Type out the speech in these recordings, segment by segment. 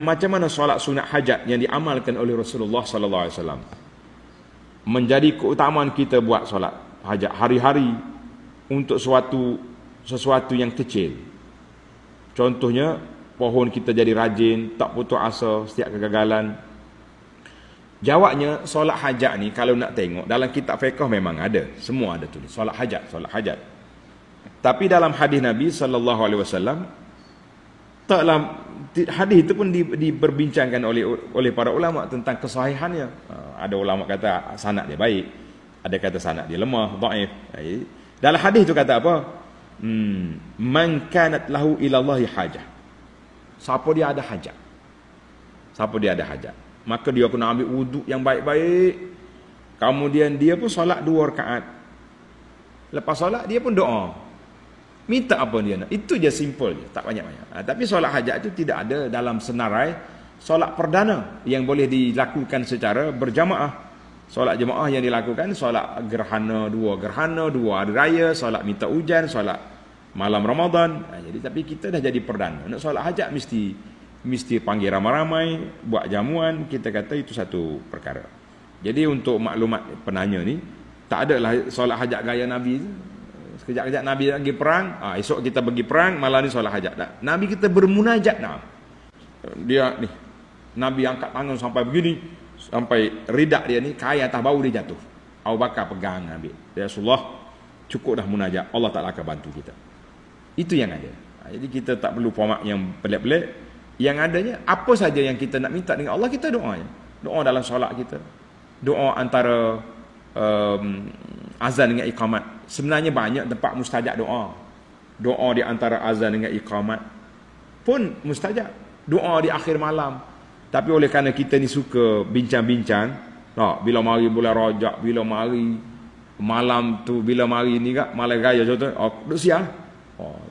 Macam mana solat sunat hajat yang diamalkan oleh Rasulullah sallallahu alaihi wasallam menjadi keutamaan kita buat solat hajat hari-hari untuk sesuatu yang kecil. Contohnya pohon kita jadi rajin, tak putus asa setiap kegagalan. Jawabnya solat hajat ni kalau nak tengok dalam kitab fiqh memang ada, semua ada tulis solat hajat, solat hajat. Tapi dalam hadis Nabi sallallahu alaihi wasallam taklah hadis itu pun diperbincangkan oleh para ulama tentang kesahihannya. Ada ulama kata sanad dia baik, ada kata sanad dia lemah, dhaif. Dalam hadis itu kata apa? Man kanat lahu ilallahi hajah. Siapa dia ada hajat? Siapa dia ada hajat? Maka dia kena ambil wuduk yang baik-baik. Kemudian dia pun solat 2 rakaat. Lepas solat dia pun doa. Minta apa dia nak. Itu je simple je, tak banyak-banyak. Tapi solat hajat itu tidak ada dalam senarai solat perdana yang boleh dilakukan secara berjamaah. Solat jemaah yang dilakukan solat gerhana 2 hari raya, solat minta hujan, solat malam Ramadan. Jadi tapi kita dah jadi perdana. Nak solat hajat mesti panggil ramai-ramai, buat jamuan. Kita kata itu satu perkara. Jadi untuk maklumat penanya ni, tak adalah solat hajat gaya Nabi tu. Sekejap-kejap Nabi pergi perang, esok kita pergi perang, malam ni solat hajat. Tak. Nabi kita bermunajat. Dia ni, Nabi angkat tangan sampai begini, sampai ridak dia ni, kain atas bau dia jatuh. Abu Bakar pegang Nabi. Ya Rasulullah, cukup dah munajat, Allah Ta'ala akan bantu kita. Itu yang ada. Jadi kita tak perlu format yang pelik-pelik. Yang adanya, apa saja yang kita nak minta dengan Allah, kita doa. Doa dalam solat kita. Doa antara azan dengan iqamat. Sebenarnya banyak tempat mustajab doa. Doa di antara azan dengan iqamat pun mustajab. Doa di akhir malam. Tapi oleh kerana kita ni suka bincang-bincang, bila mari bulan Rajab, bila mari malam tu, bila mari ni kak, malam raya contoh, duduk siang.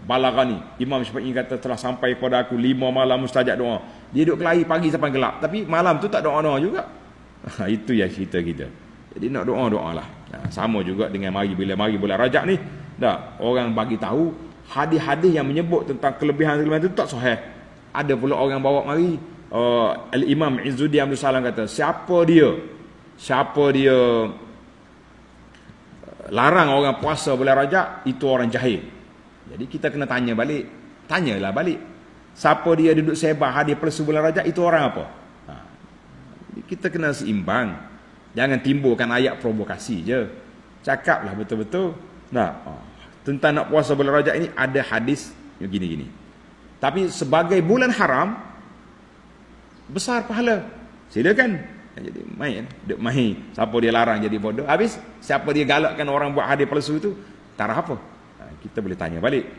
Balagha ni, Imam Syafi'i kata telah sampai pada aku 5 malam mustajab doa. Dia duduk kelahi pagi sampai gelap. Tapi malam tu tak doa-doa juga. Itu yang cerita kita. Jadi nak doa-doa lah. Sama juga dengan bila mari bulan Rajab ni, orang bagi tahu hadis-hadis yang menyebut tentang kelebihan-kelebihan itu tak sahih. Ada pula orang bawa mari Al-Imam Izzuddin Abdul Salam kata, siapa dia larang orang puasa bulan Rajab, itu orang jahil. Jadi kita kena tanyalah balik. Siapa dia duduk sebar hadis palsu bulan Rajab, itu orang apa? Jadi kita kena seimbang. Jangan timbulkan ayat provokasi je. Cakaplah betul-betul. Tentang nak puasa bulan Rajab ini ada hadis gini-gini. Tapi sebagai bulan haram, besar pahala. Silakan. Jadi main. Duk main. Siapa dia larang jadi bodoh. Habis siapa dia galakkan orang buat hadis palsu itu, tarah apa? Kita boleh tanya balik.